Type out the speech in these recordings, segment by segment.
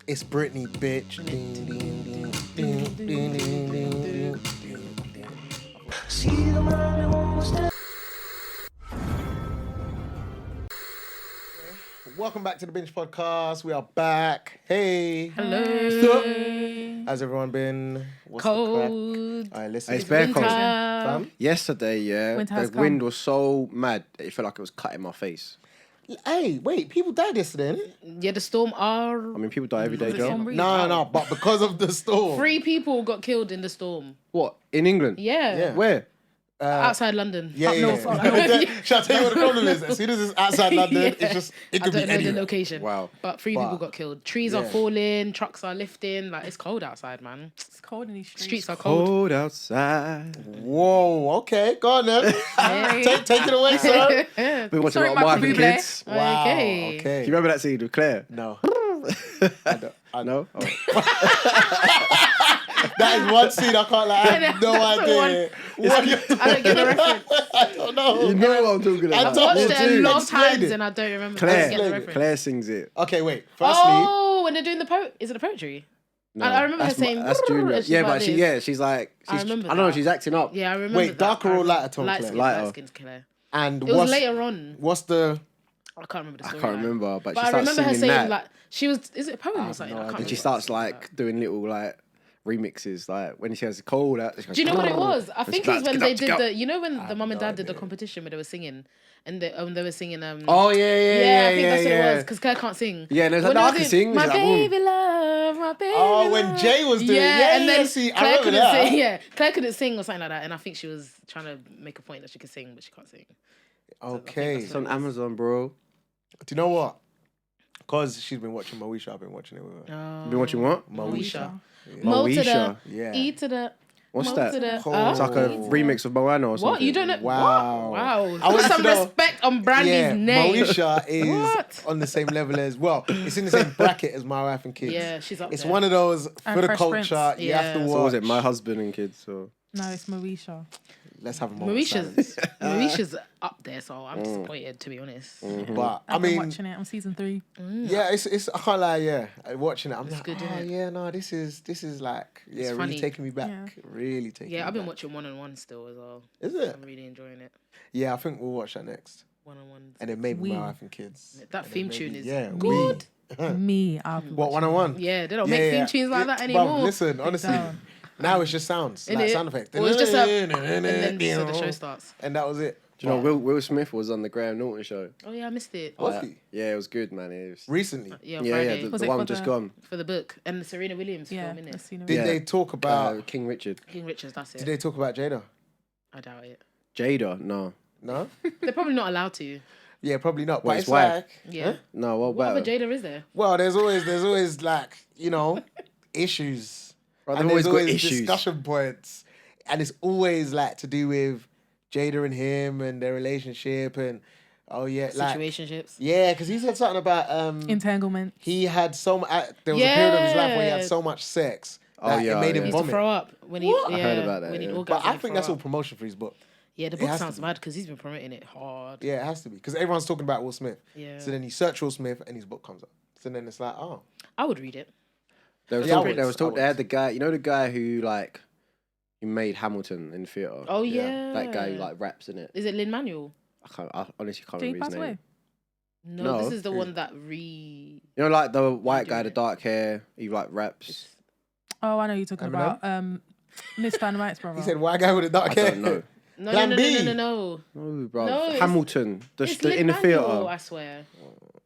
It's Britney, bitch. Ding, ding, ding, ding, ding, ding, ding, ding. Welcome back to the Binge Podcast. We are back. Hey. Hello. How's everyone been? What's Cold. the crack? All right, listen. It's bare cold. Fam? Yesterday, the wind was so mad that it felt like it was cutting my face. Hey, wait, people died yesterday, innit? Yeah, the storm I mean, people die every day, Joe. No, but because of the storm. 3 people got killed in the storm. What? In England? Yeah. Where? Outside London. Yeah. Shall I tell you what the problem is? As soon as it's outside London, it's just, it could be I don't know anywhere. the location. Wow. But 3 people got killed. Trees are falling, trucks are lifting. Like, it's cold outside, man. It's cold in these streets. Streets are cold. Cold outside. Whoa, okay, go on then. Take it away, sir. Been watching Sorry, a lot of Michael Wife and Bublé. Kids. Wow, Okay. okay. Do you remember that scene with Claire? No. No? Oh. That is one scene I can't lie. I have no idea. I don't get the reference. I don't know. You know what I'm talking about. I've watched it a Dude, lot of explain times it. and I don't remember. I don't get the reference. Claire sings it. Okay, wait. Firstly, Oh, when they're doing the is it the poetry? No, I remember her that's saying. That's Junior. and she's Yeah, like but this. she's like, I remember I don't know, that. she's acting up. Yeah, I remember. Wait, that. darker or lighter tone, Light Claire? skin, Lighter. light skin's Claire. and It was later on. What's the? I can't remember the I story. can't remember, but she I starts remember her singing saying that. like she was. Is it a poem or something? no I can't idea. And remember. she starts like doing little like remixes, like when she has a cold out. Do you know what it was? I think it was when they did the. the. You know when the mum and dad did the competition where they were singing, and they were singing. Oh yeah, I think that's what it was because Claire can't sing. Yeah, and there's like, When no, they I were can doing, sing. My She's like, baby love, my baby. Oh, when love. Jay was doing it. Yeah, and then see, I Claire remember couldn't that. sing. Yeah, Claire couldn't sing or something like that, and I think she was trying to make a point that she could sing, but she can't sing. Okay. It's on Amazon, bro. Do you know what? Because she's been watching Moesha, I've been watching it with her. You been watching what? Moesha. Yeah. Mo to the Moesha. Yeah. E to the. What's Mo that? to the. Oh. It's like a remix of Moana or something. What? You don't know? Wow. Wow. I Put wanted some to know- respect on Brandy's Yeah, name. Moesha is What? on the same level as it's in the same bracket as My Wife and Kids. Yeah, she's up It's there. one of those And for the Fresh culture. Prince. You have to Yeah. watch. So was it My Husband and Kids? So No, it's Moesha. Let's have a moment. of silence. Marisha's up there, so I'm disappointed to be honest. But I I've been mean, watching it on season 3. yeah, it's I can't lie. Yeah, watching it, I'm like, good, oh innit? yeah, no, this is like really funny. taking me back. Yeah. Really taking. Yeah, me I've been back. watching One-on-One still as well. Is it? I'm really enjoying it. Yeah, I think we'll watch that next, One-on-One. and then maybe We. My Wife and Kids. That And theme then tune maybe- is good. we. Me, I've been What watching 101? Yeah, they don't make theme tunes like that Bruv, anymore. listen, honestly, down. now it's just sounds, like Innit? sound effects. Or it's just and then so the show starts. And that was it. do you know Will Smith was on the Graham Norton show? Oh yeah, I missed it. Was he? Yeah, it was good, man. It was, Recently? Yeah, on yeah, Friday the Was the it one for just the- gone. for the book and the Serena Williams Yeah, film, I've innit? seen it. Did Yeah. they talk about? King Richard. King Richards, that's it. Did they talk about Jada? I doubt it. Jada? No. No. They're probably not allowed to. Yeah, probably not. What, But his it's wife? like, Yeah. No, what What about other Jada is there? well, there's always like issues. Right, And they've always there's got issues. discussion points, and it's always like to do with Jada and him and their relationship, and Situationships. yeah, because he said something about Entanglement. he had so much. There was a period of his life where he had Yeah. so much sex Oh, that yeah, it made yeah. him He used to vomit. throw up when he. What? Yeah, I heard about that, When he'd yeah. orgasm, But I he'd think throw that's all up. promotion for his book. Yeah, the it book has to sounds be. mad because he's been promoting it hard. Yeah, it has to be because everyone's talking about Will Smith. Yeah. So then you search Will Smith and his book comes up. So then it's like, oh, I would read it. There was Yeah, I talk, would. there was I talk, would. they had the guy, you know the guy who like, he made Hamilton in the theatre? Oh Yeah. yeah. That guy who like raps in it. Is it Lin-Manuel? I honestly can't Did he remember his pass name. away? No, No. this is the Who? one that You know like the white guy, doing the it. dark hair, he like raps. Oh, I know you're talking Eminem? about. Miss Dynamite's brother. he said, "White guy with a dark I hair." don't know. No, Plan no, no, B. no, no, no, No, bro. No, it's- Hamilton. It's In the Lin-Manuel, theatre. I swear.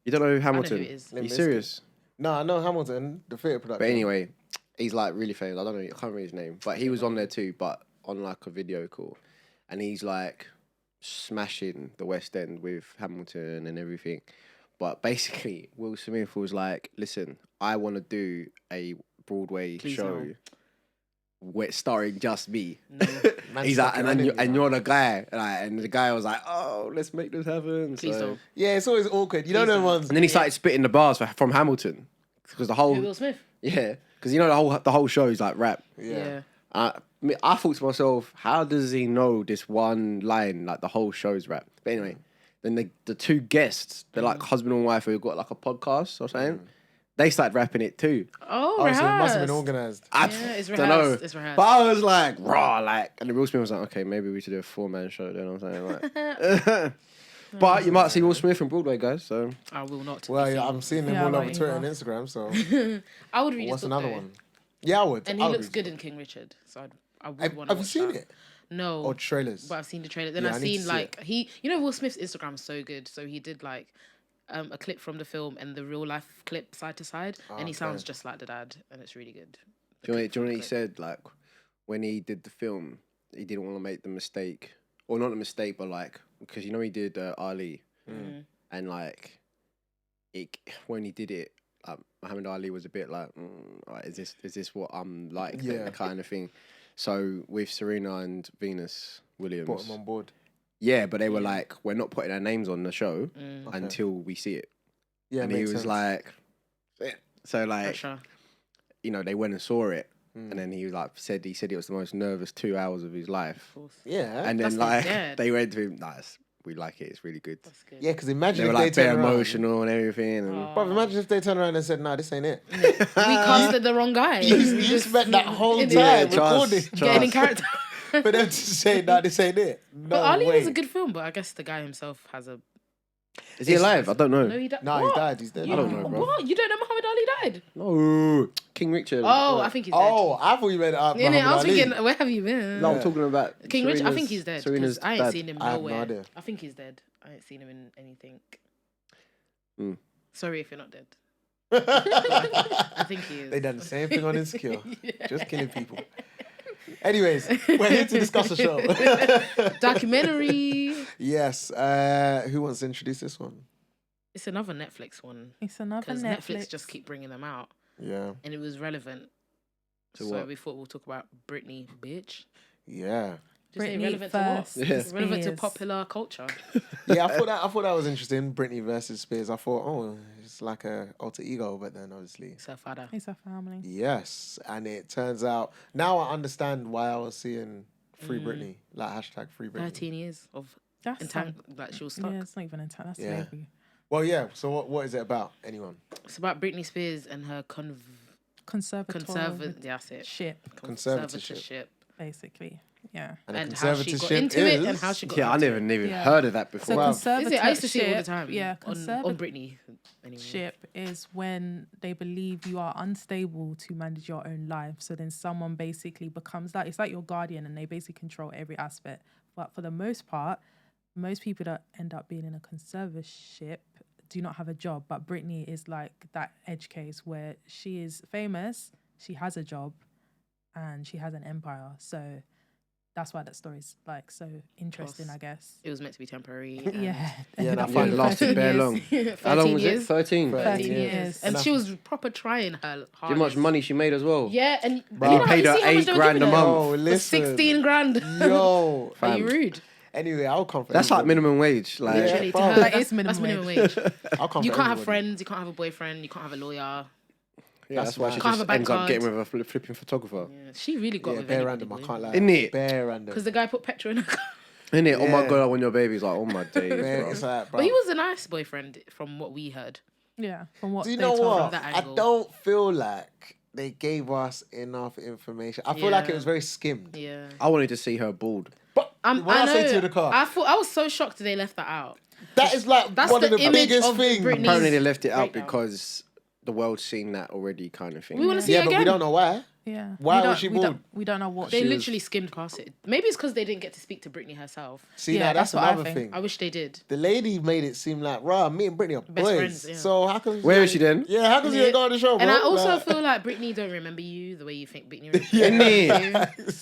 You don't know who I know Hamilton? who it is. Are Limp you Bizkit. serious? No, I know Hamilton, the theatre production. But anyway, he's like really famous. I don't know. I can't remember his name. But he was on there too, but on like a video call. And he's like smashing the West End with Hamilton and everything. But basically, Will Smith was like, listen, I want to do a Broadway Please show no. where starring just me. No. Man's He's like, fucking and on it, you know. you're the guy. And the guy was like, oh, let's make this happen. Please So- don't. Yeah, it's always awkward. You know Please them don't. ones. And then he started spitting the bars from Hamilton. Because the whole, Who, Will Smith? yeah, because you know the whole show is like rap. Yeah. I thought to myself, how does he know this one line? Like the whole show's rap. But anyway, then the two guests, they're like husband and wife who've got like a podcast or something. they started rapping it too. Oh, Oh, rehearsed. so it must have been organised. I Yeah, it's don't know. rehearsed. It's rehearsed. But I was like, raw, like, and the Will Smith was like, okay, maybe we should do a 4-man show. You know what I'm saying? Like, but you might see Will Smith from Broadway, guys. So I will not. Well, be yeah, seen. I'm seeing him Yeah, all like over Twitter and either. Instagram. So I would read his what's book, another though. one? Yeah, I would. And I he would looks read good it. in King Richard, so I would Have, want to have you watch seen that. it No. or trailers? But I've seen the trailer. Then Yeah, I've I need to seen see like Will Smith's Instagram is so good. So he did like a clip from the film and the real life clip side to side, and he sounds just like the dad, and it's really good. do you know what he said? Like when he did the film, he didn't want to make the mistake, or not the mistake, but like because you know he did Ali, and like when he did it, Muhammad Ali was a bit like, right, is this what I'm like? Yeah. Kind of thing. So with Serena and Venus Williams, Put him on board. yeah, but they were like, we're not putting our names on the show Mm. until we see it. Yeah, And he makes was sense. like, so like, Pressure. you know, they went and saw it, and then he was like, he said it was the most nervous 2 hours of his life. Of course. Yeah, And then That's like dead. they went to him, nice, we like it, it's really good. That's good. yeah. Because imagine They were if like they very turn around. emotional and everything. And Bro, imagine if they turn around and said, "Nah, this ain't it." We casted the wrong guy. You spent that whole in time it, recording getting in character. for them to say, "Nah, this ain't it." No But Ali way. was a good film, but I guess the guy himself has a. is he alive? I don't know. No, he died. No, he's died. He's dead. I don't know, bro. What? You don't know Muhammad Ali died? No, King Richard. Oh, I think he's dead. Oh, I thought you meant Yeah, Muhammad I was Ali. thinking, where have you been? no, I'm talking about King Richard, I Serena's- think he's dead. 'Cause Serena's I ain't dad. seen him I have no nowhere. idea. I think he's dead. I ain't seen him in anything. Mm. Sorry if you're not dead. I think he is. They done the same thing on Insecure, just killing people. Anyways, we're here to discuss the show. Documentary. Yes. Who wants to introduce this one? It's another Netflix one. It's another Because Netflix. Netflix just keep bringing them out. Yeah. And it was relevant. To So what? we thought we'll talk about Britney, bitch. Yeah. Just say Britney relevant to what? versus Relevant to Spears. popular culture. Yeah, I thought that was interesting. Britney versus Spears. I thought, oh, it's like a alter ego, but then obviously, It's her father. It's a family. yes. And it turns out now I understand why I was seeing Free Britney, like hashtag Free Britney. 13 years of That's like she was stuck. Yeah, it's not even intent. That's Yeah. slavery. Well, yeah. So what is it about? Anyone? It's about Britney Spears and her Conservative yeah, that's it. ship, Conservatorship. basically. Yeah. And a And how she got conservatorship into it and how is- she got Yeah, I into never it. even Yeah. heard of that So before. Wow. Is it? I used to see it all the conservatorship- time. Yeah, on Britney. Anyway. Ship is when they believe you are unstable to manage your own life. So then someone basically becomes that. It's like your guardian and they basically control every aspect. But for the most part, most people that end up being in a conservatorship do not have a job. But Britney is like that edge case where she is famous, she has a job, and she has an empire. So that's why that story's like so interesting, Course. I guess. It was meant to be temporary. Yeah. Yeah, ended and I up find Yeah, being it lasted 13 bare years. long. 13 How long was years. it? 13. 13 years. And And she was proper trying her hardest. Do you know how much money she made as well? Yeah, and Bro. you He know how paid you her see how much $8 they were grand a giving her? month. Oh, For listen. 16 grand. Yo. Are you Fam. rude? Anyway, I'll come for That's like everybody. minimum wage. Like, Yeah, Literally, to bro. her, That that's is minimum that's minimum wage. wage. I'll come You for can't have everybody. friends. You can't have a boyfriend. You can't have a lawyer. yeah, that's why she mad. Can't have just a bank ends up card. getting with a flipping photographer. Yeah, she really got Yeah, with bare anybody, random. I boy. can't lie. Isn't it? Bare random. Because the guy put petrol in her car. Isn't it? Oh my Yeah. god, I want your baby. It's like, oh my days, Bare, bro. it's like, bro. But he was a nice boyfriend from what we heard. Yeah. From what Do you they know told what? us. that I angle. don't feel like they gave us enough information. I feel like it Yeah. was very skimmed. Yeah. I wanted to see her bald. But when I say to the car, I was so shocked they left that out. that is like That's one of the the image biggest of things. Britney. Apparently they left it out breakdown. because the world's seen that already, kind of thing. We want to see Yeah, it but again. we don't know why. Yeah. Why We was she don't- bald? We don't know what They She was- literally skimmed past it. Maybe it's because they didn't get to speak to Britney herself. See, Yeah, now that's that's what I another think. thing. I wish they did. The lady made it seem like, rah, me and Britney are Best boys. friends, yeah. So how come? Where is she then? Yeah, how come you Yeah. ain't go on the show, bro? And I also Like- feel like Britney don't remember you the way you think Britney remembers Isn't it?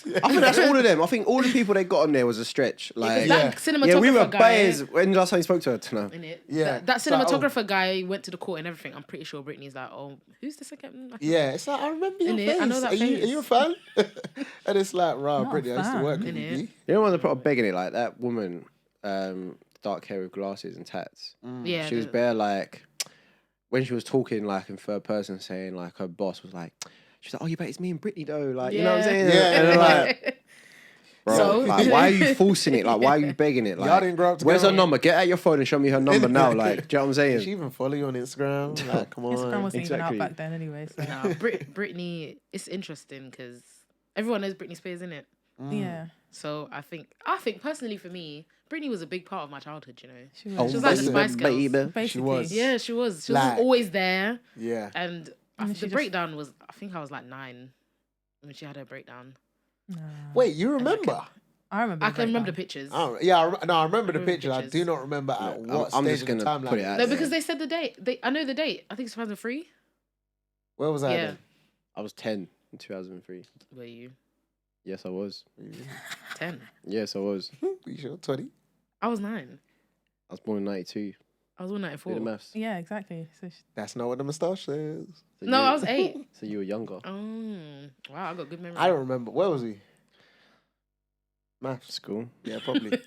you. I think that's all of them. I think all the people they got on there was a stretch. Like, That Yeah. cinematographer yeah, we were guy. biased. When last time you spoke to her, Tina? Innit? Yeah. That So, oh. cinematographer guy went to the court and everything. I'm pretty sure Britney's like, oh, who's the second? Yeah, it's like I remember your Innit? face. I know that are you face. a fan? And it's like, rah, Not a Britney, I used to fan. work with Innit? you. You know when they put a begging it like that woman, dark hair with glasses and tats. Yeah, She was bare like when she was talking like in third person, saying like her boss was like, she's like, oh, you bet it's me and Britney though, like you know what I'm saying? Yeah. And then, like, Bro, So? like, why are you forcing it? Like, why are you begging it? Like, Y'all didn't grow up where's her together. number? Get out your phone and show me her number now. Like, do you know what I'm Did she saying? even follow you on Instagram? Like, come on. Instagram wasn't even out Exactly. back then anyway. So. Nah, Britney. It's interesting because everyone knows Britney Spears, innit? Yeah, So I think personally for me, Britney was a big part of my childhood. You know, she was. Oh, she was like the baby, Spice Girls. baby. Basically. She was. Yeah, she was. She was Like- just always there. Yeah. And And the she just- breakdown was, I think I was like 9 when she had her breakdown. Nah. Wait, you remember? I remember. I the can remember the breakdown. pictures. Oh, yeah, I remember the remember picture. I pictures. do not remember at Look, what I'm stage just of the gonna timeline. put it out No, there. because they said the date. I know the date. I think it's 2003. Where was I Yeah. then? I was 10 in 2003. Were you Yes, I was. 10? Yes, I was. You sure? 20? I was 9. I was born in 92. I was born Do the 94. maths. Yeah, exactly. So That's not what the moustache says. So No, you- I was 8. So you were younger. Wow, I got good memory. I don't remember. Where was he? Maths. School. Yeah, probably.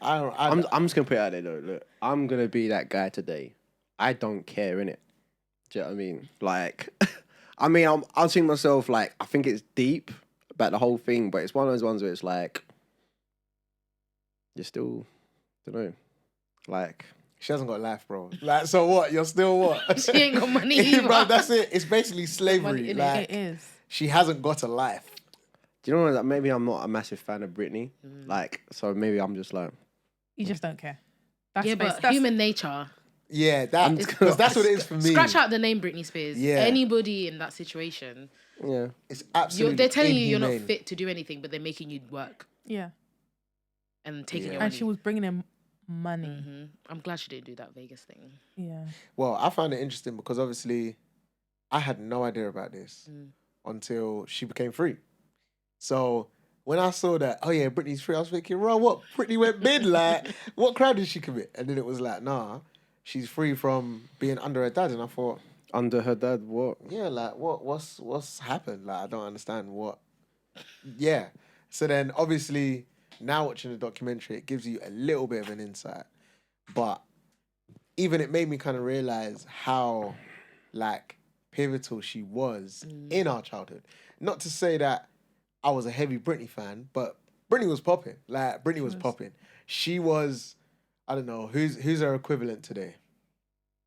I don't. I'm just gonna put it out there though. Look, I'm gonna be that guy today. I don't care, innit? Do you know what I mean? Like, I'll see myself like, I think it's deep about the whole thing, but it's one of those ones where it's like, you're still, don't know, like, She hasn't got life, bro. Like, so what? You're still what? She ain't got money either. Bro, that's it. It's basically slavery. Money, innit? Like, it is. she hasn't got a life. do you know what? Maybe I'm not a massive fan of Britney. Like, so maybe I'm just like, You just don't care. That's Yeah, bas- but that's, human nature. Yeah, that just because that's what it is for me. Scratch out the name Britney Spears. Yeah. Anybody in that situation, yeah. It's absolutely. they're telling you you're not inhumane. fit to do anything, but they're making you work Yeah, and taking Yeah. your and money. she was bringing in money. hmm I'm glad she didn't do that Vegas thing. Yeah, Well, I found it interesting because obviously, I had no idea about this Mm. until she became free. So when I saw that, oh yeah, Britney's free, I was thinking, bro, what? Britney went mid, like, what crime did she commit? And then it was like, nah, she's free from being under her dad. And I thought, Under her dad, what? yeah, like, what's happened? Like, I don't understand what. Yeah. So then, obviously, now watching the documentary, it gives you a little bit of an insight, but even it made me kind of realize how, like, pivotal she was in our childhood. Not to say that I was a heavy Britney fan, but Britney was popping. Like, Britney was popping. She was, I don't know, who's her equivalent today?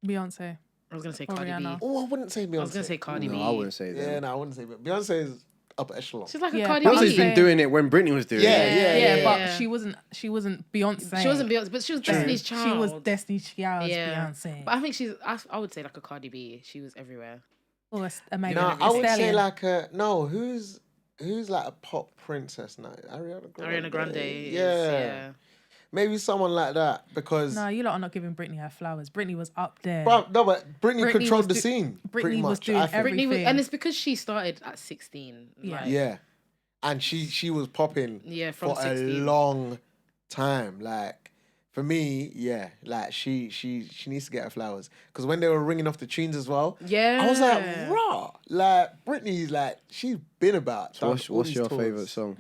Beyonce. I was gonna say Or Cardi Rihanna. B. Oh, I wouldn't say Beyonce. I was gonna say Cardi No, B. I wouldn't say that. Yeah, no, I wouldn't say Beyonce. Beyonce is upper echelon. She's like a Yeah, Cardi Beyonce's Beyonce's B. been doing it when Britney was doing Yeah, it. yeah, Yeah, but yeah. she wasn't Beyonce. She wasn't Beyonce, but she was Destiny's She Child. was Destiny's Child's Yeah. Beyonce. But I think I would say like a Cardi B. She was everywhere. Or a Megan No, Thee I would say Stallion. like no. Who's like a pop princess now? Ariana Grande. Is, Yeah. yeah. Maybe someone like that because. No, you lot are not giving Britney her flowers. Britney was up there. Bro, no, but Britney Britney controlled the was scene. Britney pretty was much, doing I think. everything. Britney was, and it's because she started at 16. Yeah. Like, Yeah, and she was popping. Yeah, from for 16. a long time. Like for me, yeah, like she needs to get her flowers because when they were ringing off the tunes as well, Yeah. I was like, raw. Like Britney's like she's been about. So what's your favourite song?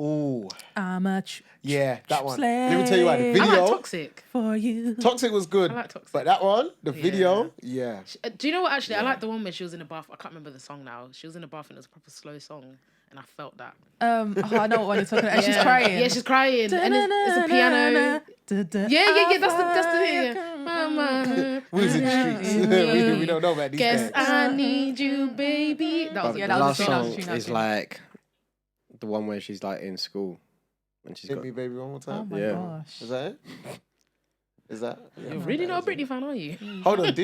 Oh, I'm a yeah, that one. slave. Let me tell you why the I video. like Toxic. for you. Toxic was good, I like Toxic. but that one, the video, yeah. Do you know what? Actually, I like the one when she was in the bath. I can't remember the song now. She was in the bath and it was a proper slow song, and I felt that. I know what one you're talking about. And she's crying. Yeah, she's crying, and it's a piano. Yeah. That's the thing. Yeah. Mama, We was in the streets. we don't know about these guess guys. I need you, baby. That was But Yeah, the that was last the song tune, that was the tune, is like the one where she's like in school and she's Hit got me, baby, one more Oh time. my Yeah. gosh. Is that it? Is that? Yeah, You're really that not a is it. Britney fan, are you? Hold on,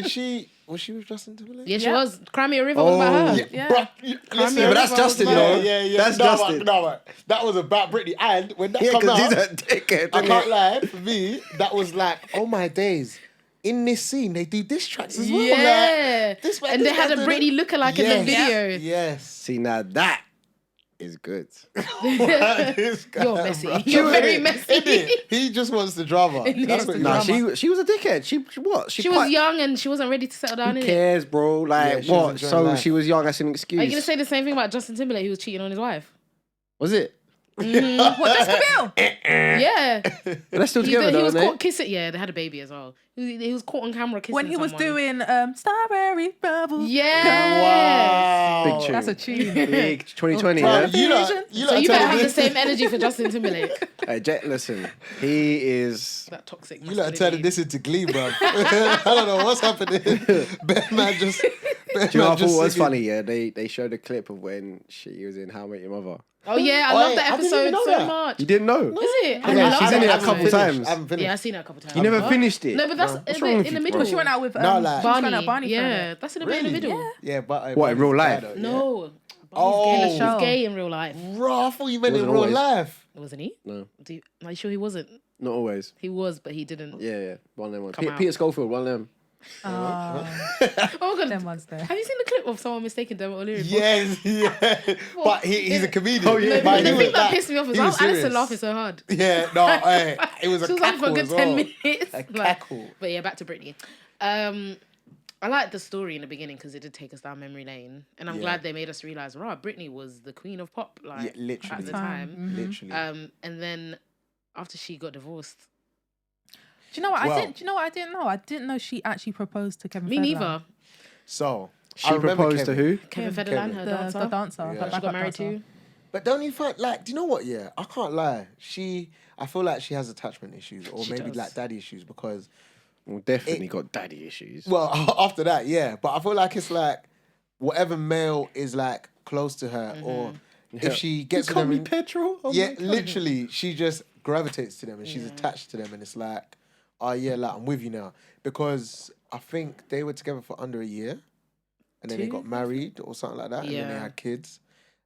was she with Justin Timberlake? Yeah, she Yeah. was. Cry Me a River was about her. Yeah. Bruh, listen, Yeah, but that's Justin, you know. That's no, Justin. But that was about Britney. And when that yeah, came because out, he's a dickhead. I isn't can't it? lie, for me, that was like, oh my days. In this scene, they do diss tracks as well. Yeah. Like, this man- And this they had a man Britney did it. lookalike in the video. Yes. See, now that is good. This guy, You're messy. bro. You're very Innit? messy. Innit? He just wants the drama. That's what he Nah, wants. she was a dickhead. She what? She was young and she wasn't ready to settle down, Who innit? cares, bro? Like Yeah, she was what? enjoying So life. she was young. That's an excuse. Are you gonna say the same thing about Justin Timberlake? He was cheating on his wife. Was it? What, that's the bill? Yeah, But they're still he, together, he though, was aren't caught kissing. Yeah, they had a baby as well. He was caught on camera kissing When he was someone. doing Strawberry Bubble. Yeah. big tune. That's a tune. Big 2020, Bro, yeah? you lot So you telling better have me- the same energy for Justin Timberlake. Hey, Jet, listen, he is... That toxic You lot are turning masculinity. this into Glee, bro. I don't know what's happening. Ben just. Ben Do you know man what I just thought was singing. funny? Yeah, they showed a clip of when she was in How I Met Your Mother. Oh yeah, I Oh, love yeah, that I didn't even episode know so that. much. You didn't know? Is it? I Yeah, love she's that in it a episode. couple finished. times. I haven't finished. Yeah, I've seen it a couple times. You never What? finished it? No, but that's What's a wrong bit with in you, the middle. bro? Well, she went out with No, like- she was going Barney. out Barney for a Yeah, bit. that's in a bit in the Really? middle. Yeah, but What, in real life? No. Oh. He's show. gay in real life. Bro, I thought you meant in Wasn't real always. life. Wasn't he? No, Are you sure he wasn't? not always. He was, but he didn't. Yeah. One of them ones. Come out. Peter Schofield, one of them. Oh my god. Them ones there. Have you seen the clip of someone mistaking Dermot O'Leary? for- Yes, yeah. But he's a comedian. Oh, yeah. No, But but he the was thing that like- pissed me off is he why was was Alison serious. laughing so hard. Yeah, no, it was a She was on cackle for a good as 10 well. minutes. A Like, cackle. but yeah, back to Britney. I liked the story in the beginning because it did take us down memory lane, and I'm Yeah. glad they made us realize, right, Britney was the queen of pop, like Yeah, literally. at the Time. time. Literally. And then after she got divorced, Do you know what Well- I didn't? Do you know what I didn't know? I didn't know she actually proposed to Kevin. me Federline. neither. So, She I remember proposed to Kevin. who? Kevin Kevin. Federline, her dancer. The dancer. Yeah. her She She backup got married dancer. to. But don't you find, like, do you know what, yeah? I can't lie. I feel like she has attachment issues or She maybe does. like daddy issues because, Well, definitely got daddy issues. well, after that, yeah. But I feel like it's like whatever male is like close to her or Yeah. if she gets You to call them. me and- petrol? Oh yeah, my God. literally, she just gravitates to them and she's attached to them, and it's like, oh yeah, like I'm with you now because I think they were together for under a year, and then they 2, got married or something like that, and then they Yeah. had kids,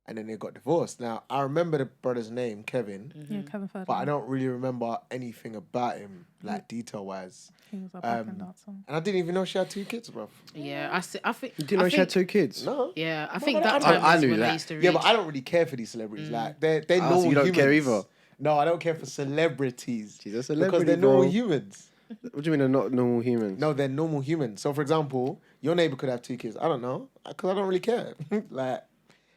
and then they got divorced. Now I remember the brother's name, Kevin, Yeah, Kevin Federline. but I don't really remember anything about him, like detail wise, He was a backing dancer. and I didn't even know she had 2 kids, bro. Yeah, I think. You didn't know I she had think- 2 kids? No. Yeah, I think I that don't- time I was knew when I that. used to read. Yeah, but I don't really care for these celebrities. Like they're Ah, so normal you don't humans. care either? No, I don't care for celebrities. She's a because celebrity, they're normal bro. humans. What do you mean they're not normal humans? No, they're normal humans. So, for example, your neighbor could have 2 kids. I don't know, because I don't really care. like,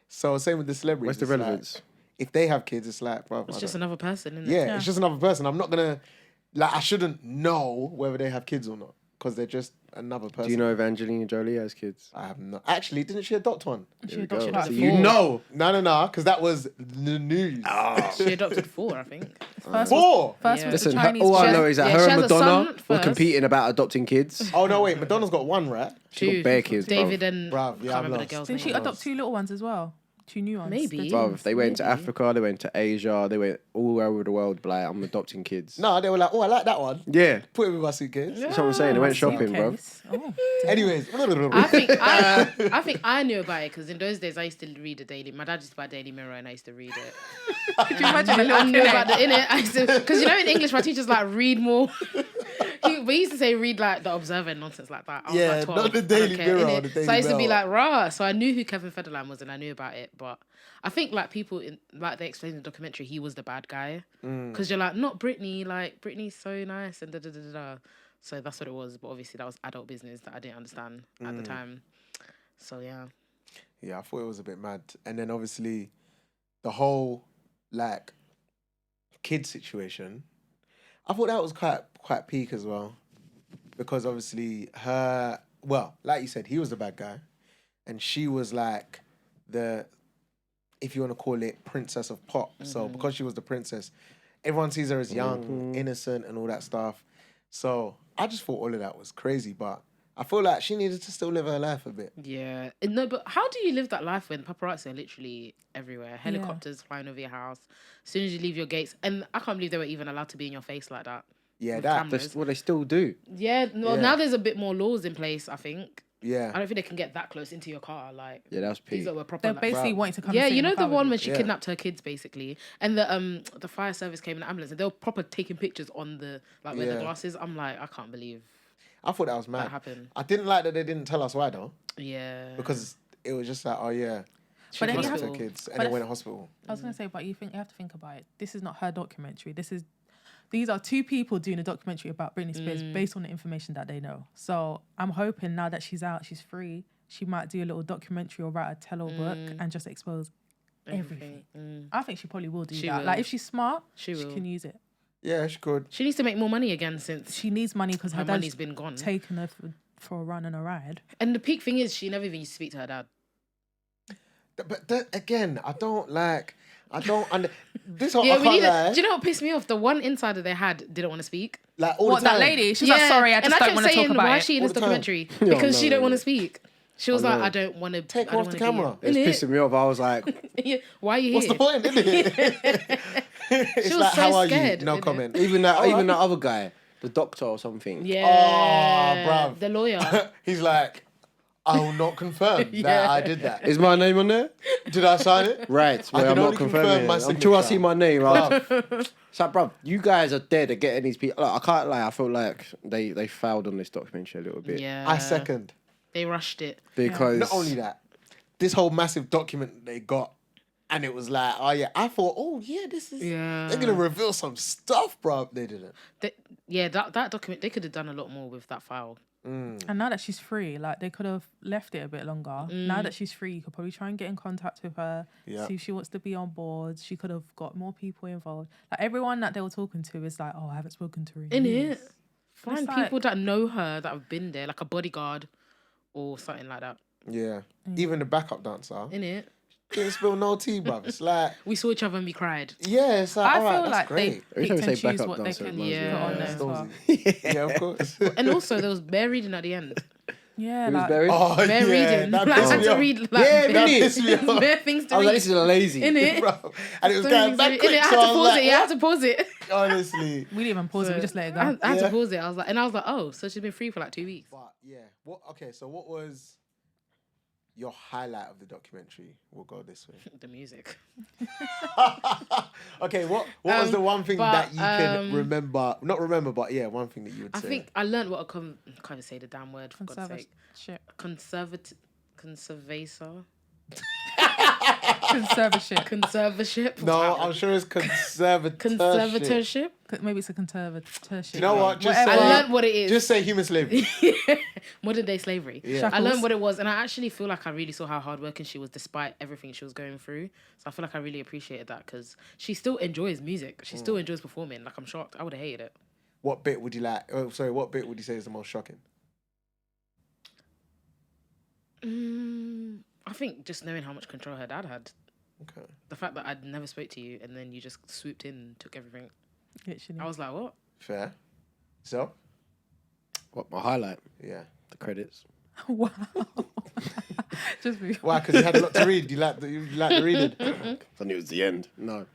so same with the celebrities. What's the It's like, relevance? if they have kids, it's like, bro, It's I just don't- another person, isn't it? yeah, Yeah. it's just another person. I'm not gonna, like, I shouldn't know whether they have kids or not, because they're just another person. Do you know if Angelina Jolie has kids? I have not. Actually, didn't she adopt one? She There we adopted go. like So 4. you know. No, because that was the news. She adopted 4, I think. First 4. First Yeah. was the Listen, Chinese. all I She know has- is that yeah, her she and has a Madonna son were first. competing about adopting kids. Oh no, wait, Madonna's got 1, right? She got 2. bare kids, David and Bruv, yeah, can't I'm remember the lost. girl's Didn't name. she adopt 2 little ones as well? 2 new ones. Maybe. The Bruv, twins. they went to Maybe. Africa, they went to Asia, they went all over the world, like, I'm adopting kids. No, they were like, oh, I like that one. Yeah, Put it in my suitcase. that's what I'm saying. They went shopping, bro. Suitcase. Oh. Anyways, I think I knew about it because in those days I used to read the Daily. My dad used to buy Daily Mirror and I used to read it. Could you imagine a I little knew kid? about the in it. I used to because you know in English my teacher's like read more. We used to say read like the Observer and nonsense like that. I was Yeah, like 12. not the I don't Daily care, Mirror or innit? the Daily So I used to be Mail. like rah. So I knew who Kevin Federline was and I knew about it, but. I think like people in like they explained in the documentary he was the bad guy because you're like not Britney, like Britney's so nice and da da da da da. So that's what it was, but obviously that was adult business that I didn't understand at the time. So yeah. Yeah, I thought it was a bit mad. And then obviously the whole like kid situation, I thought that was quite peak as well. Because obviously like you said, he was the bad guy. And she was like the, if you want to call it, princess of pop. So because she was the princess, everyone sees her as young, innocent and all that stuff. So I just thought all of that was crazy, but I feel like she needed to still live her life a bit. Yeah. No, but how do you live that life when paparazzi are literally everywhere? Helicopters flying over your house. As soon as you leave your gates. And I can't believe they were even allowed to be in your face like that. Yeah, with that. cameras. That's what they still do. Yeah, no, Yeah. now there's a bit more laws in place, I think. Yeah. I don't think they can get that close into your car. Like, Yeah, that's these peak. that were proper. They're like- basically Bruv. wanting to come. yeah, and sit you in know the car one with when you. she Yeah. kidnapped her kids, basically, and the fire service came in the ambulance, and they were proper taking pictures on the like where the Yeah. glass is. I'm like, I can't believe I thought that was mad. that happened. I didn't like that they didn't tell us why though, Yeah, because it was just like, oh yeah, she But then you kidnapped have- her kids and but they if- went to hospital. I was gonna say, but you have to think about it. This is not her documentary. These are 2 people doing a documentary about Britney Spears based on the information that they know. So I'm hoping now that she's out, she's free, she might do a little documentary or write a tell-all book and just expose everything. I think she probably will do She that. will. Like if she's smart, She she will. can use it. Yeah, she could. She needs to make more money again since She needs money because her her money's dad's been gone. taken her for a run and a ride. And the peak thing is, she never even used to speak to her dad. But again, I don't. This whole Yeah, I we can't need lie. Do you know what pissed me off? The one insider they had didn't want to speak. Like all What, the that time. lady? She's like, sorry, I and just I don't kept want to saying, talk about why it. is she in All this the time. documentary? Yeah, Because she no, don't want no. to speak. She was I like, know. I don't want to. Take I her don't off want the to camera. be It's in pissing me off. I was like, it. Why are you What's here? the point, isn't it? It's was like, so how are scared, you? No innit? comment. even that Alright. other guy, the doctor or something. Yeah. bruv. The lawyer. He's like, I will not confirm Yeah. that I did that. Is my name on there? Did I sign it? Right. I Well, can I'm only not confirm confirming my it. Until I signature. see my name. Bruv. It's like, bruv, you guys are dead at getting these people. Like, I can't lie. I feel like they failed on this documentary a little bit. Yeah. I second. They rushed it. Because Not only that, this whole massive document they got, and it was like, oh yeah, I thought, oh yeah, this is, Yeah. they're gonna reveal some stuff, bro. They didn't. That document, they could have done a lot more with that file. And now that she's free, like they could have left it a bit longer. Now that she's free, you could probably try and get in contact with her, Yeah. see if she wants to be on board. She could have got more people involved. Like everyone that they were talking to is like, oh, I haven't spoken to her. In years." it. Find like- people that know her, that have been there, like a bodyguard or something like that. Yeah. Even the backup dancer In it. didn't spill no tea, bro. It's like, We saw each other and we cried. yeah, it's like, I all right, feel that's like great. Every they time pick you and say choose backup what they dancer, it can reminds me of- put on Yeah. there as well. Yeah, of course. And also, there was bear reading at the end. Yeah, It was like, very. Oh, Bear yeah, reading. that Like, I pissed had me to off. read like Yeah, bare, didn't pissed me off. bare things to I was like, read. this is lazy. In it. Bro. And it was So going many back things to read. quick, Innit? I so had I to was pause like, it. You had what? to pause it. Honestly. we didn't even pause it. We just let it go. I had Yeah. to pause it. I was like, oh, so she's been free for like 2 weeks. But yeah, okay, so what was your highlight of the documentary? We'll go this way. The music. Okay, what was the one thing but, that you can remember? Not remember, but yeah, one thing that you would I say. think I learned what a can't even say the damn word for God's sake. Conservatorship. Conservator. Conservatorship. Conservatorship. No, I'm sure it's conservatorship. Conservatorship. Maybe it's a conservatorship. You know what? Just Whatever. say, I learned what it is. Just say human slavery. Modern day slavery. Yeah. I learned what it was, and I actually feel like I really saw how hardworking she was despite everything she was going through. So I feel like I really appreciated that because she still enjoys music. She still enjoys performing. Like, I'm shocked. I would have hated it. What bit would you like? Oh, sorry, what bit would you say is the most shocking? I think just knowing how much control her dad had. Okay. The fact that I'd never spoke to you and then you just swooped in and took everything. Literally. I was like, what? Fair. So? What, my highlight? Yeah. The credits. Wow. Just be Why? Because you had a lot to read. You like the reading. I knew it was the end. No.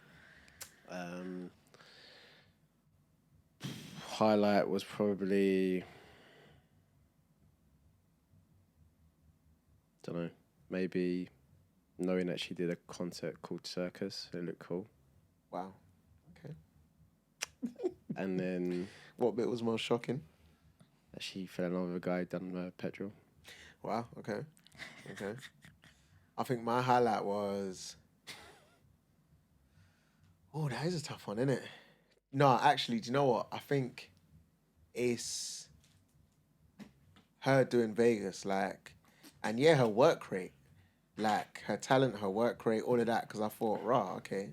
Highlight was probably, don't know, maybe knowing that she did a concert called Circus. It looked cool. Wow. Okay. And then What bit was most shocking? that she fell in love with a guy done petrol. Wow. Okay. Okay. I think my highlight was. Oh, that is a tough one, isn't it? No, actually, do you know what? I think it's her doing Vegas, like, and yeah, her work rate, like her talent, her work rate, all of that. Because I thought, raw, okay,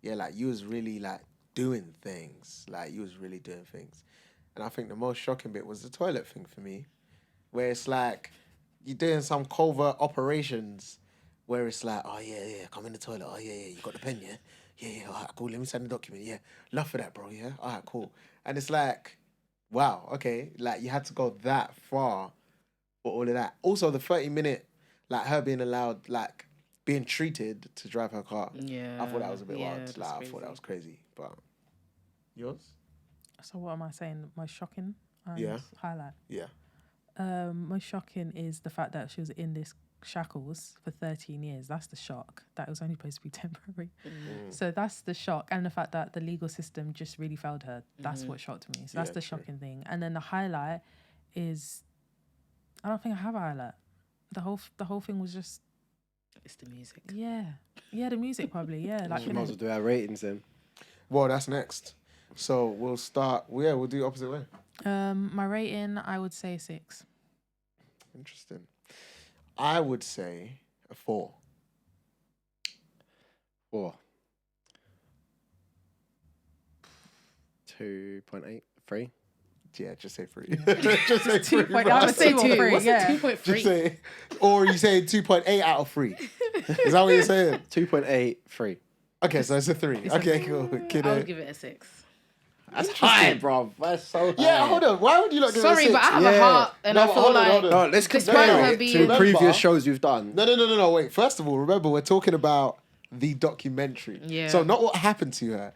yeah, like you was really like doing things, like you was really doing things. And I think the most shocking bit was the toilet thing for me, where it's like you're doing some covert operations, where it's like, oh yeah, come in the toilet, oh yeah, you got the pen, yeah. Yeah, all right, cool. Let me send the document. Yeah, love for that, bro. Yeah, all right, cool. And it's like, wow, okay, like you had to go that far for all of that. Also, the 30-minute, like her being allowed, like being treated to drive her car. Yeah. I thought that was a bit wild. that's Like, I crazy. thought that was crazy. But yours? So what am I saying? Most shocking and Yeah. highlight. Yeah. Most shocking is the fact that she was in this shackles for 13 years. That's the shock. That it was only supposed to be temporary. So that's the shock. And the fact that the legal system just really failed her. That's what shocked me. So that's Yeah, the true. shocking thing. And then the highlight is, I don't think I have a highlight. The whole thing was just, It's the music. yeah, the music probably, yeah. Like, We you might know, as well do our ratings then. Well, that's next. So we'll start. Yeah, we'll do opposite way. my rating, I would say 6. Interesting. I would say a 4. 4. 2.8. 3. Yeah, just say 3. Just say 3. Two point- bro. I would Just say Two or 2. three, What's yeah. a 2.3? Just say, or you say 2.8 out of 3. Is that what you're saying? 2.8, 3. Okay, so it's a 3. Okay, cool. I Kiddo. would give it a 6. That's high, bro. That's so high. Yeah, hold on. Why would you not give it a 6? Sorry, but I have a heart, and No, I but feel hold on, like hold on. No, let's Despite compare her it being- to Remember- previous shows we've done. No. Wait. First of all, remember, we're talking about the documentary. Yeah. So not what happened to her.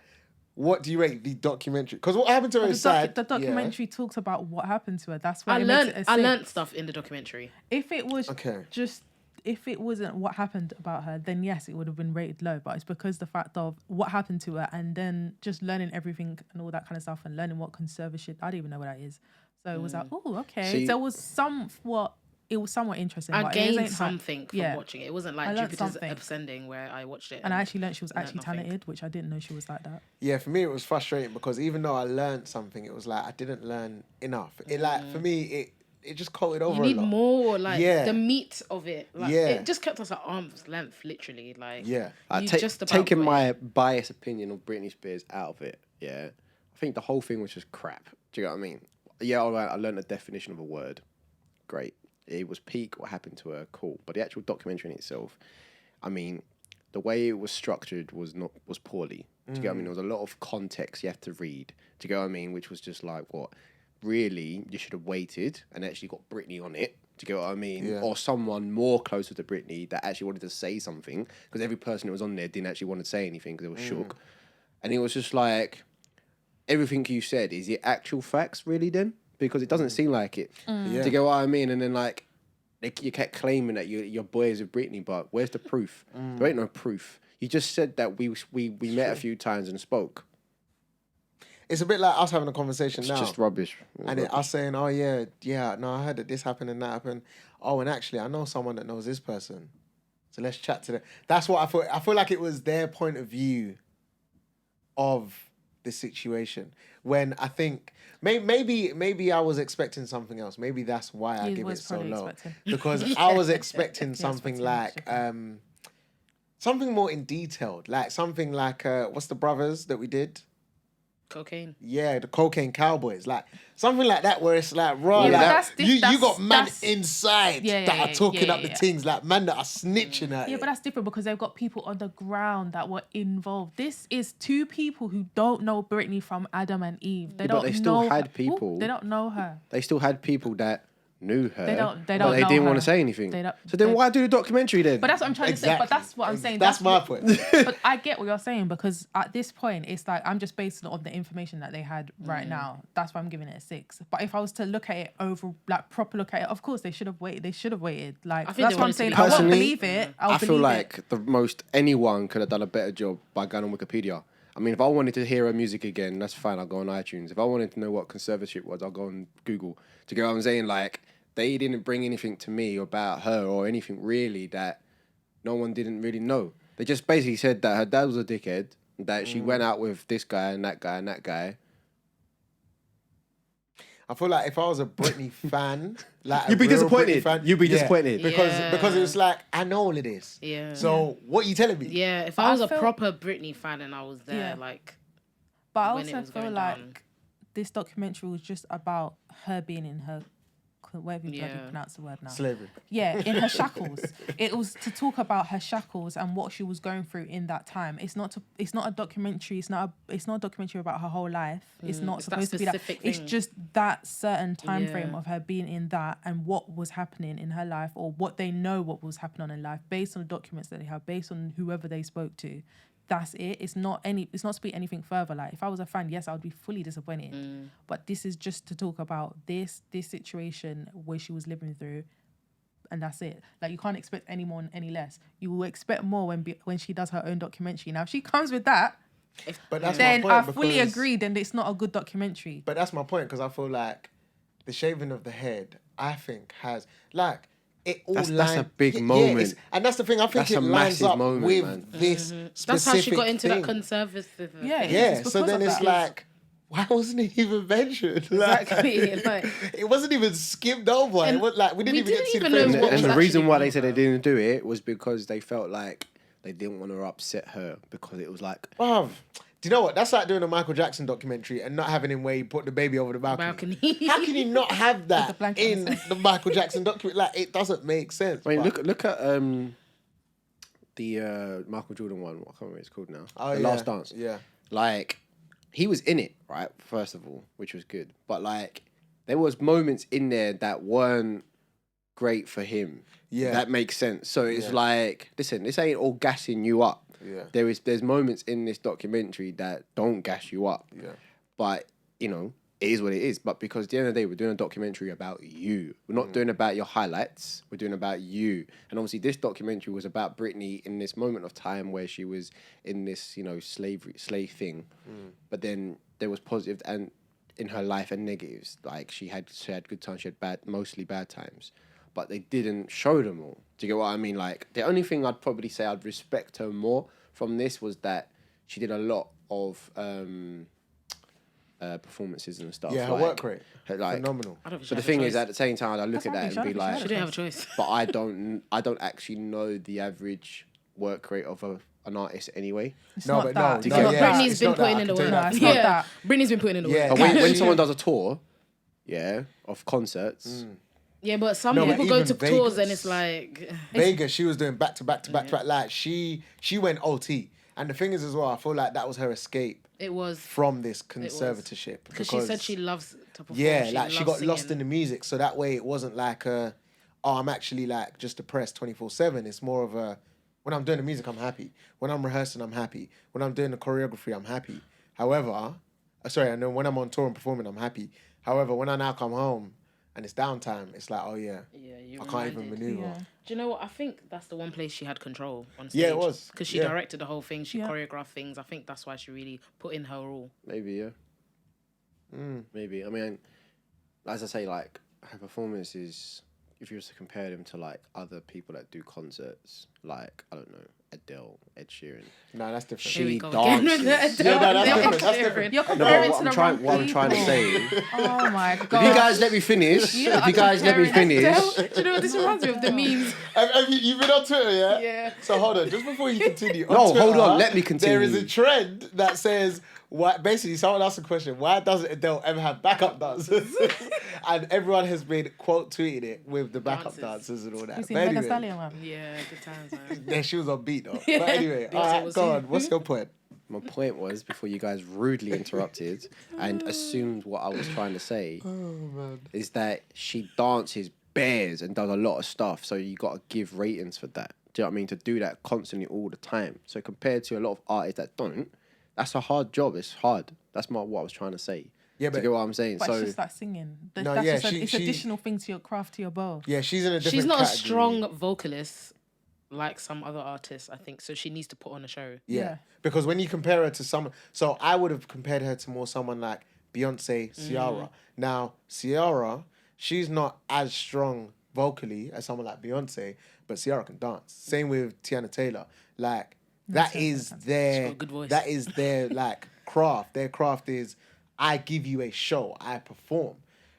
What do you rate the documentary? Because what happened to her But is sad. the documentary talks about what happened to her. That's why I it makes it a 6. learned stuff in the documentary. If it was Okay. if it wasn't what happened about her, then yes, it would have been rated low. But it's because the fact of what happened to her and then just learning everything and all that kind of stuff and learning what conservatorship, I don't even know what that is. So it was like, oh, okay. See- So it was somewhat interesting. I but it gained ain't something from yeah. watching it. It wasn't I like learned Jupiter's something. Ascending where I watched it. And I actually learned she was learnt actually nothing. talented, which I didn't know she was like that. Yeah, for me it was frustrating because even though I learned something, it was like I didn't learn enough. It like for me it just coated over You need a lot. more, like Yeah. the meat of it. Like, Yeah. it just kept us at arm's length, literally. Like, Yeah. you Take- just about taking got my it. biased opinion of Britney Spears out of it, yeah, I think the whole thing was just crap. Do you know what I mean? Yeah, all right, I learned the definition of a word. Great. It was peak, what happened to her, cool. But the actual documentary in itself, I mean, the way it was structured was poorly. Do you get what I mean? There was a lot of context you have to read. Do you get what I mean? Which was just like, what? Really, you should have waited and actually got Britney on it. Do you get what I mean? Yeah. Or someone more closer to Britney that actually wanted to say something, because every person that was on there didn't actually want to say anything because they were shook. And it was just like, everything you said, is it actual facts really then? Because it doesn't seem like it. Do Yeah. you get what I mean? And then like, you kept claiming that your boy is with Britney, but where's the proof? There ain't no proof. You just said that we met a few times and spoke. It's a bit like us having a conversation It's now. just rubbish. And us saying, oh yeah, no, I heard that this happened and that happened. Oh, and actually I know someone that knows this person. So let's chat to them. That's what I thought. I feel like it was their point of view of the situation. When I think maybe I was expecting something else. Maybe that's why I You give it was so probably low. expecting. Because I was expecting something expecting like something more in detailed. Like something like what's the brothers that we did? Cocaine. Yeah, the Cocaine Cowboys, like something like that, where it's like, raw, Yeah, like that's you got man that's- inside Yeah, that yeah, are talking yeah, up the yeah. things, like man that are snitching at Yeah, it. but that's different because they've got people on the ground that were involved. This is two people who don't know Britney from Adam and Eve. They Yeah, but don't they still know had her. people. They don't know her. They still had people that knew her. They don't but know they didn't want her. to say anything. They don't- So then they- why do the documentary then? But that's what I'm trying to say. But that's what I'm saying. That's my what- point. But I get what you're saying because at this point, it's like I'm just basing it on the information that they had right now. That's why I'm giving it a 6. But if I was to look at it over, like proper look at it, of course they should have waited. They should have waited. Like I think that's they what I'm wanted to saying. be I won't Personally, believe it. I feel believe like it. the most anyone could have done a better job by going on Wikipedia. I mean, if I wanted to hear her music again, that's fine. I'll go on iTunes. If I wanted to know what conservatorship was, I'll go on Google. Do you get what I'm saying? Like, they didn't bring anything to me about her or anything really that no one didn't really know. They just basically said that her dad was a dickhead, that she went out with this guy and that guy and that guy. I feel like if I was a Britney fan, like You'd be a real disappointed. Britney fan, You'd be disappointed. because it was like I know all of this. Yeah. So what are you telling me? Yeah, if But I was I a feel- proper Britney fan and I was there, Yeah. like, But I when it also was feel going like down. this documentary was just about her being in her, whatever you bloody Yeah. pronounce the word now. Slavery. Yeah, in her shackles. It was to talk about her shackles and what she was going through in that time. It's not a documentary. It's not a documentary about her whole life. It's not it's that supposed to be that. specific It's thing. just that certain time frame Yeah. of her being in that and what was happening in her life or what they know what was happening in life based on the documents that they have, based on whoever they spoke to. That's it. It's not to speak anything further. Like if I was a fan, yes, I would be fully disappointed. But this is just to talk about this situation where she was living through, and that's it. Like you can't expect any more, any less. You will expect more when she does her own documentary. Now, if she comes with that, But that's then my point I fully because- agree. Then it's not a good documentary. But that's my point because I feel like the shaving of the head, I think, has like it all. That's a line- big yeah, moment. it's- and that's the thing. I think That's it a lines massive up moment, with man. this specific that's how she got into thing. that conservative. Yeah, thing. Yeah. It's So because then of it's that. like, why wasn't it even mentioned? Like, Exactly, like- it wasn't even skimmed over. And It was like we didn't we even get to didn't see even the know face. And, what and was the actually reason why they wrong said they with her. didn't do it was because they felt like they didn't want to upset her because it was like, Bruv, do you know what? That's like doing a Michael Jackson documentary and not having him where he put the baby over the balcony. Balcony. How can you not have the that blanket on in the Michael Jackson documentary? Like, it doesn't make sense. I mean, but- look at the Michael Jordan one. I can't remember what it's called now. Oh, The Last Dance. Yeah. Like, he was in it, right? First of all, which was good. But like, there was moments in there that weren't great for him. Yeah. That makes sense. So it's like, listen, this ain't all gassing you up. Yeah. There's moments in this documentary that don't gas you up. Yeah. But, you know, it is what it is. But because at the end of the day, we're doing a documentary about you. We're not doing about your highlights. We're doing about you. And obviously this documentary was about Britney in this moment of time where she was in this, you know, slave thing. But then there was positive and in her life and negatives. Like she had good times, she had mostly bad times. But they didn't show them all. Do you get what I mean? Like the only thing I'd probably say I'd respect her more from this was that she did a lot of performances and stuff. Yeah, her work rate. Phenomenal. I don't think she But the has a thing is, choice. at the same time, I look at that and be like, She didn't have a choice. but I don't actually know the average work rate of an artist anyway. It's No, not but that. no, But yeah, Britney's it's been not that, putting I in the can tell work. you that. It's not Yeah, that. Britney's been putting in the Yeah. work. But when someone does a tour, of concerts, Yeah, but some No, but people go even to tours and Vegas. it's like... Vegas, she was doing back to back to back to back. Like she went OT. And the thing is as well, I feel like that was her escape It was... from this conservatorship. Because she said she loves to perform. Yeah, like she loves got lost in singing. the music. So that way it wasn't like I'm actually like just depressed 24/7. It's more of a, when I'm doing the music, I'm happy. When I'm rehearsing, I'm happy. When I'm doing the choreography, I'm happy. However, I know when I'm on tour and performing, I'm happy. However, when I now come home and it's downtime, it's like, oh yeah, you're I can't even reminded. maneuver. Yeah. Do you know what? I think that's the one place she had control on stage. Yeah, it was. Because she Yeah. directed the whole thing. She Yeah. choreographed things. I think that's why she really put in her all. maybe, yeah. Maybe. I mean, as I say, like, her performances, if you was to compare them to, like, other people that do concerts, like, I don't know, Adele, Ed Sheeran. No, that's different. Here we She go again with the dances. Adele. Yeah, no, that's Adele different, that's Sheeran. different. You're No, but comparing to the what I'm trying to people. say, Oh my if god. you guys let me finish, You if are you guys let me comparing finish, Do you know what this reminds me of? The memes. You've been on Twitter, yeah? Yeah. So hold on, just before you continue. No, hold Twitter, on, let me There is a continue. trend that says, basically, someone asked a question, why doesn't Adele ever have backup dancers? And everyone has been quote tweeting it with the backup dancers and all that. You seen But Megan anyway, Stallion one? Yeah, good times, man. yeah, she was on beat though. Yeah. But anyway, Beyonce all right, was go here. on. What's your point? my point was, before you guys rudely interrupted and assumed what I was trying to say, is that she dances bears and does a lot of stuff. So you got to give ratings for that. Do you know what I mean? To do that constantly all the time. So compared to a lot of artists that don't, that's a hard job. It's hard. That's not what I was trying to say. Yeah, Do but you get what I'm saying? But So it's just like singing. No, That's yeah, just she- it's additional thing to your craft, to your bow. yeah, she's in a different She's not category. a strong vocalist like some other artists, I think. So she needs to put on a show. Yeah. Yeah. Because when you compare her to someone, so I would have compared her to more someone like Beyonce, Ciara. Now, Ciara, she's not as strong vocally as someone like Beyonce, but Ciara can dance. Same with Tiana Taylor. Like, that is their, got a good voice. that is their like craft. Their craft is, I give you a show, I perform.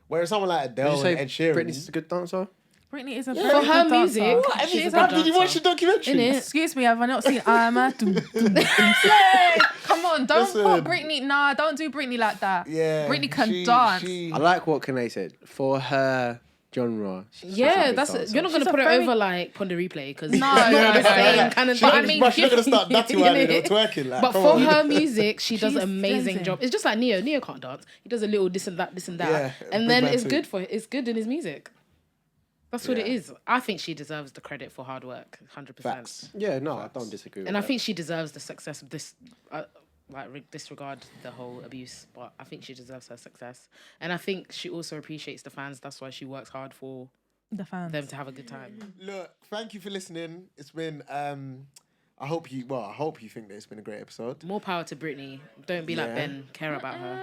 Whereas someone like did you Adele say and Ed Sheeran. Britney's a good dancer? Britney is a For very her good music, dancer. I she's mean, a good did you watch the dancer. documentary? Innit? Excuse me, have I not seen I'm a doom, doom, doom, slay? Come on, don't Listen. put Britney. Nah, don't do Britney like that. Yeah. Britney can dance. I like what Kane said. For her genre. she's a Yeah, good that's dancer. you're not gonna She's a put it very- over like Pon de Replay because No, it's not yeah, the yeah, same kind of She, thing. I mean, but she's not gonna start Natty whining or Innit? twerking. Like, But come for on. her music, she does She's an amazing amazing. job. It's just like Neo. Neo can't dance. He does a little this and that, Yeah, and big then man it's too. good for it's good in his music. That's what it Yeah. is. I think she deserves the credit for hard work, 100%. Facts. Yeah, no, I don't disagree with And I that. think she deserves the success of this. Disregard the whole abuse, but I think she deserves her success, and I think she also appreciates the fans. That's why she works hard for The fans. them to have a good time. Look, thank you for listening. It's been I hope you think that it's been a great episode. More power to Britney. Don't be like Yeah. Ben. Care about her.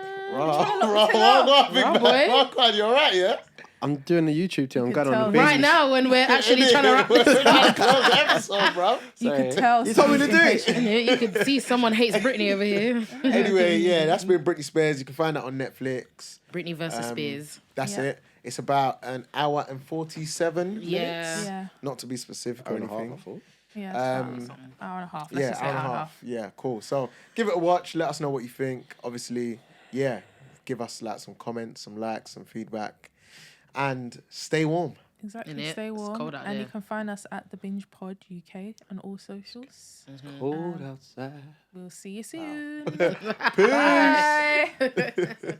Big you're right, yeah? I'm doing a YouTube thing. I'm can going on tell. the binge. Right now, when we're actually trying to wrap this We're trying up, to close the episode, bro. You could tell. You told me to do someone's it. impatient. you could see someone hates Britney over here. Anyway, yeah, that's been Britney Spears. You can find that on Netflix. Britney versus Spears. That's Yeah. it. It's about an hour and 47 minutes. Yeah. Yeah, Not to be specific Hour or and a half, I anything. thought. yeah. Um, hour and a half. Let's Yeah, just say hour and a half. Yeah, cool. So give it a watch. Let us know what you think. Obviously, yeah, give us like some comments, some likes, some feedback, and stay warm. Exactly. Innit? Stay It's warm. cold out And you there. can find us at the Binge Pod UK on all socials. Cold outside. We'll see you soon. Peace. Bye.